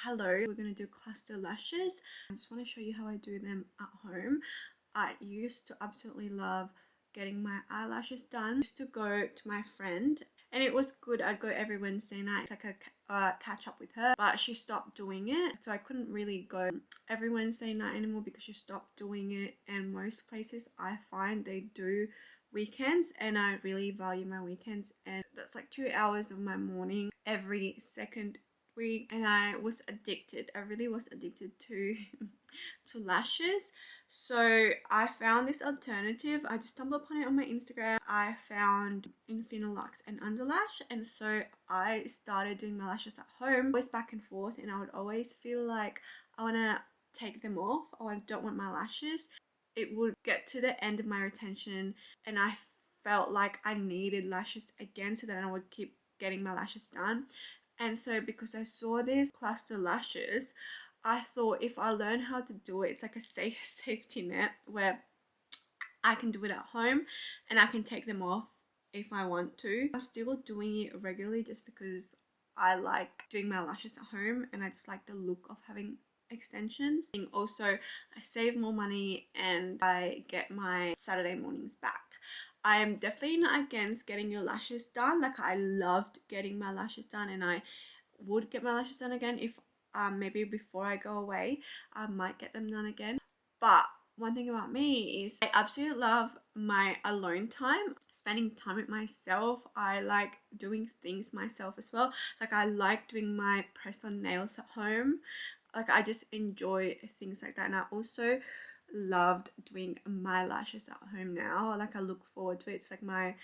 Hello, we're going to do cluster lashes. I just want to show you how I do them at home. I used to absolutely love getting my eyelashes done. I used to go to my friend and it was good. I'd go every Wednesday night. It's like a catch up with her, but she stopped doing it, so I couldn't really go every Wednesday night anymore because she stopped doing it. And most places I find they do weekends, and I really value my weekends, and that's like 2 hours of my morning every second week. And I was addicted. I really was addicted to to lashes. So I found this alternative. I just stumbled upon it on my Instagram. I found Infinilux and Underlash, and so I started doing my lashes at home. Always back and forth, and I would always feel like I want to take them off, or I don't want my lashes. It would get to the end of my retention and I felt like I needed lashes again, so that I would keep getting my lashes done. And so because I saw these cluster lashes, I thought if I learn how to do it, it's like a safety net where I can do it at home and I can take them off if I want to. I'm still doing it regularly just because I like doing my lashes at home and I just like the look of having extensions. And also, I save more money and I get my Saturday mornings back. I am definitely not against getting your lashes done. Like, I loved getting my lashes done and I would get my lashes done again if maybe before I go away I might get them done again. But one thing about me is I absolutely love my alone time, spending time with myself. I like doing things myself as well. Like, I like doing my press on nails at home. Like, I just enjoy things like that. And I also loved doing my lashes at home now. Like, I look forward to it. It's like my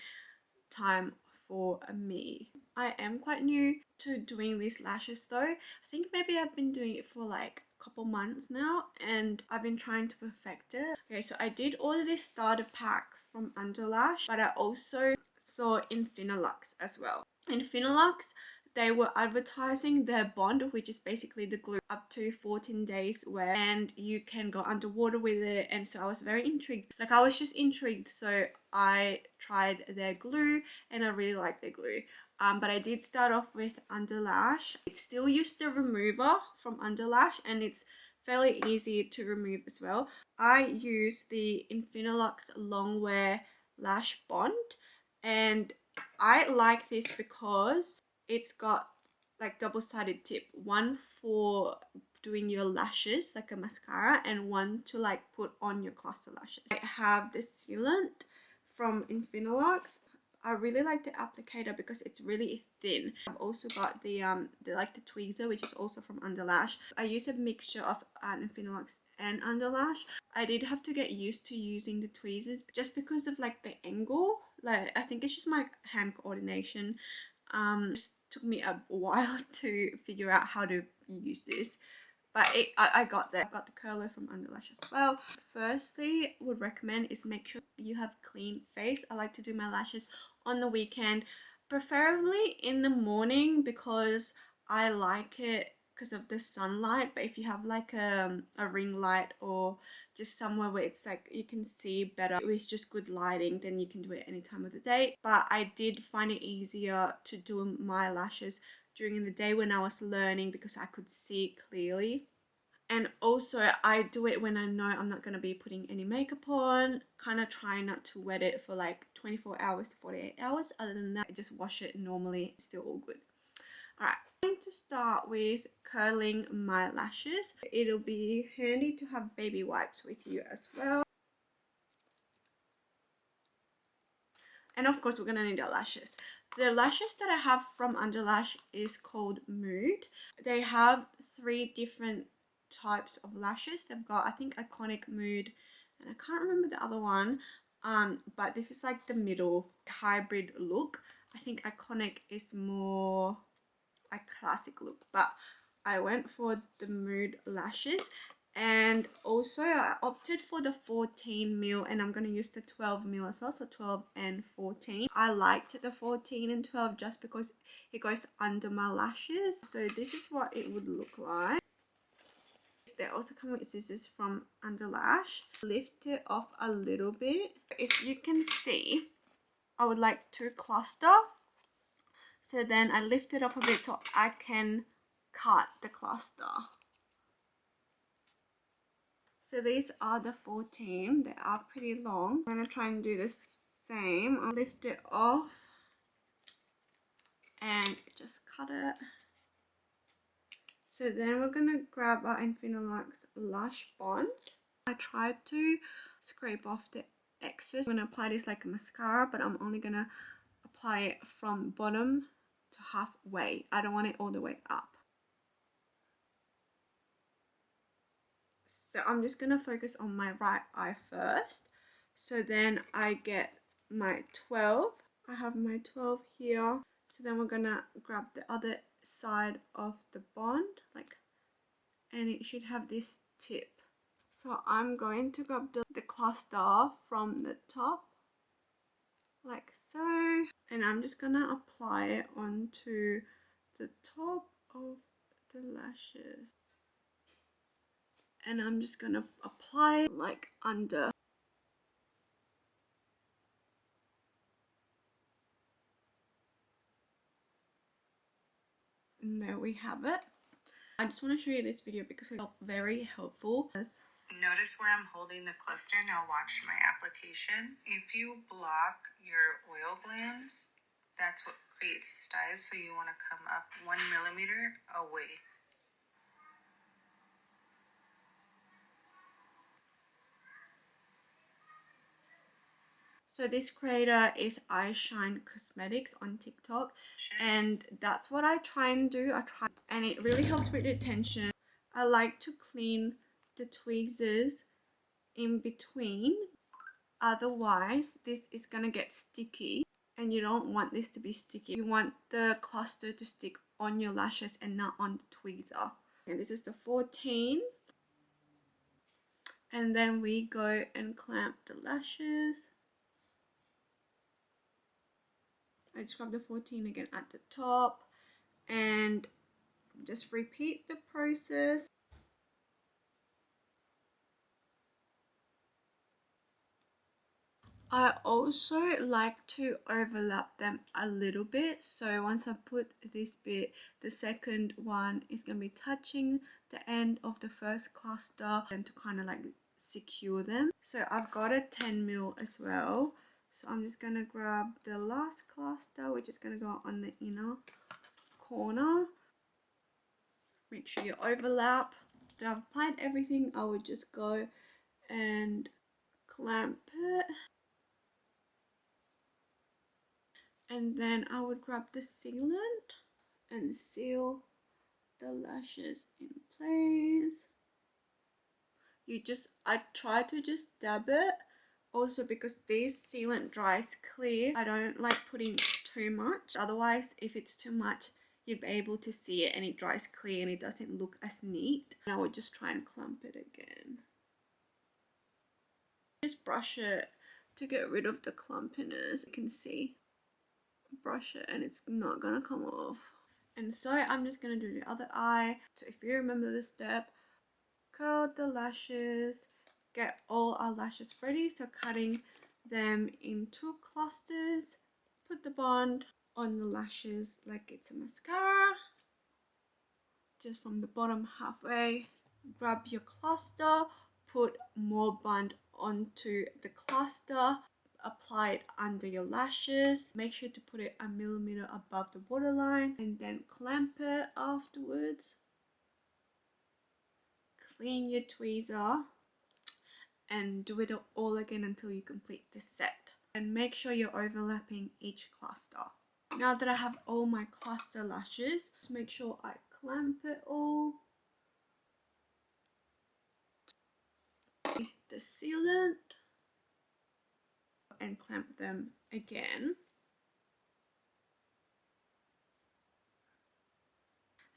time for me. I am quite new to doing these lashes though. I think maybe I've been doing it for like a couple months now and I've been trying to perfect it. Okay, so I did order this starter pack from Underlash, but I also saw Infinilux as well. Infinilux, they were advertising their bond, which is basically the glue up to 14 days wear, and you can go underwater with it. And so I was very intrigued. Like, I was just intrigued, so I tried their glue and I really like their glue. But I did start off with Underlash. It still used the remover from Underlash and it's fairly easy to remove as well. I use the Infinilux Longwear Lash Bond, and I like this because it's got like double-sided tip, one for doing your lashes like a mascara and one to like put on your cluster lashes. I have the sealant from Infinilux. I really like the applicator because it's really thin. I've also got the tweezer, which is also from Underlash. I use a mixture of Infinilux and Underlash. I did have to get used to using the tweezers just because of like the angle. Like, I think it's just my hand coordination. It just took me a while to figure out how to use this, but I got there. I got the curler from Underlash as well. Firstly, would recommend is make sure you have clean face. I like to do my lashes on the weekend, preferably in the morning because I like it because of the sunlight. But if you have like a ring light or just somewhere where it's like you can see better with just good lighting, then you can do it any time of the day. But I did find it easier to do my lashes during the day when I was learning because I could see clearly. And also I do it when I know I'm not going to be putting any makeup on, kind of try not to wet it for like 24 hours to 48 hours. Other than that, I just wash it normally, it's still all good. Alright, I'm going to start with curling my lashes. It'll be handy to have baby wipes with you as well. And of course, we're going to need our lashes. The lashes that I have from Underlash is called Mood. They have 3 different types of lashes. They've got, I think, Iconic, Mood, and I can't remember the other one. But this is like the middle hybrid look. I think Iconic is more a classic look, but I went for the Mood lashes. And also I opted for the 14 mil and I'm going to use the 12 mil as well, so 12 and 14. I liked the 14 and 12 just because it goes under my lashes. So this is what it would look like. They also come with scissors from Underlash. Lift it off a little bit. If you can see, I would like to cluster. So then I lift it off a bit so I can cut the cluster. So these are the 14. They are pretty long. I'm going to try and do the same. I'll lift it off and just cut it. So then we're going to grab our Infinilux Lush Bond. I tried to scrape off the excess. I'm going to apply this like a mascara, but I'm only going to apply it from bottom to halfway. I don't want it all the way up. So I'm just going to focus on my right eye first. So then I get my 12. I have my 12 here. So then we're going to grab the other side of the bond, like, and it should have this tip. So I'm going to grab the cluster from the top, like so. And I'm just going to apply it onto the top of the lashes. And I'm just going to apply it like under. And there we have it. I just want to show you this video because it's very helpful. Notice where I'm holding the cluster. Now watch my application. If you block your oil glands, that's what creates styes. So you want to come up 1 millimeter away. So this creator is Eyeshine Cosmetics on TikTok, and that's what I try and do. And it really helps with retention. I like to clean the tweezers in between, otherwise this is gonna get sticky, and you don't want this to be sticky. You want the cluster to stick on your lashes and not on the tweezer. And this is the 14. And then we go and clamp the lashes. I just grab the 14 again at the top and just repeat the process. I also like to overlap them a little bit. So once I put this bit, the second one is going to be touching the end of the first cluster and to kind of like secure them. So I've got a 10 mil as well. So I'm just going to grab the last cluster, which is going to go on the inner corner. Make sure you overlap. After I've applied everything, I would just go and clamp it. And then I would grab the sealant and seal the lashes in place. I try to just dab it. Also because this sealant dries clear, I don't like putting too much. Otherwise, if it's too much, you'd be able to see it and it dries clear and it doesn't look as neat. And I would just try and clump it again. Just brush it to get rid of the clumpiness. You can see. Brush it and it's not gonna come off. And so I'm just gonna do the other eye. So if you remember this step, curl the lashes, get all our lashes ready. So cutting them into clusters, put the bond on the lashes like it's a mascara, just from the bottom halfway. Grab your cluster, put more bond onto the cluster, apply it under your lashes. Make sure to put it a millimeter above the waterline and then clamp it afterwards. Clean your tweezer and do it all again until you complete the set. And make sure you're overlapping each cluster. Now that I have all my cluster lashes, just make sure I clamp it all. The sealant and clamp them again.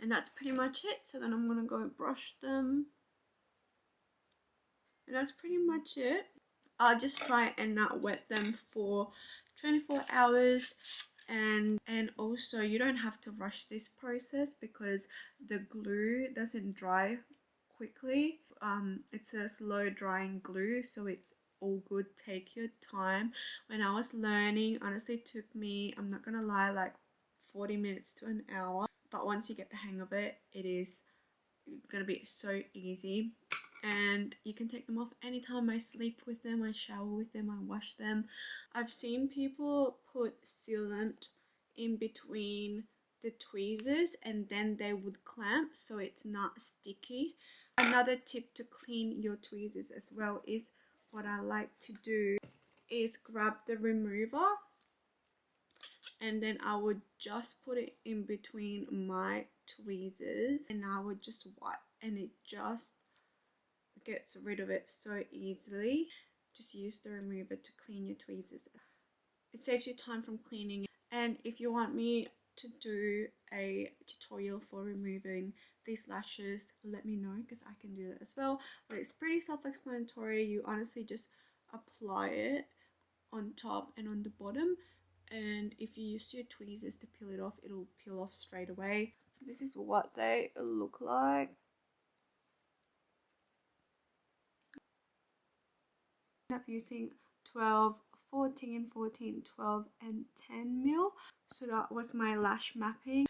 And that's pretty much it. So then I'm going to go brush them. And that's pretty much it. I'll just try and not wet them for 24 hours. And also you don't have to rush this process because the glue doesn't dry quickly. It's a slow drying glue, so it's all good. Take your time. When I was learning, honestly, it took me, I'm not gonna lie, like 40 minutes to an hour, but once you get the hang of it, it is gonna be so easy. And you can take them off anytime. I sleep with them, I shower with them, I wash them. I've seen people put sealant in between the tweezers and then they would clamp so it's not sticky. Another tip to clean your tweezers as well is, what I like to do is grab the remover and then I would just put it in between my tweezers and I would just wipe, and it just gets rid of it so easily. Just use the remover to clean your tweezers. It saves you time from cleaning. And if you want me to do a tutorial for removing these lashes, let me know because I can do that as well. But it's pretty self-explanatory. You honestly just apply it on top and on the bottom, and if you use your tweezers to peel it off, it'll peel off straight away. So this is what they look like. Up using 12, 14, 14, 12 and 10 mil. So that was my lash mapping.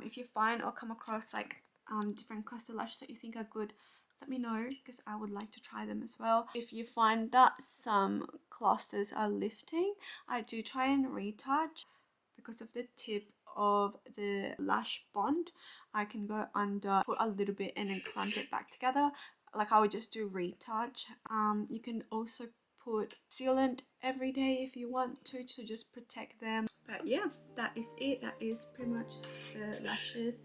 If you find or come across like different cluster lashes that you think are good, let me know because I would like to try them as well. If you find that some clusters are lifting, I do try and retouch. Because of the tip of the lash bond, I can go under, put a little bit and then clamp it back together. Like I would just do retouch. You can also put sealant every day if you want to just protect them. But yeah, that is it. That is pretty much the lashes.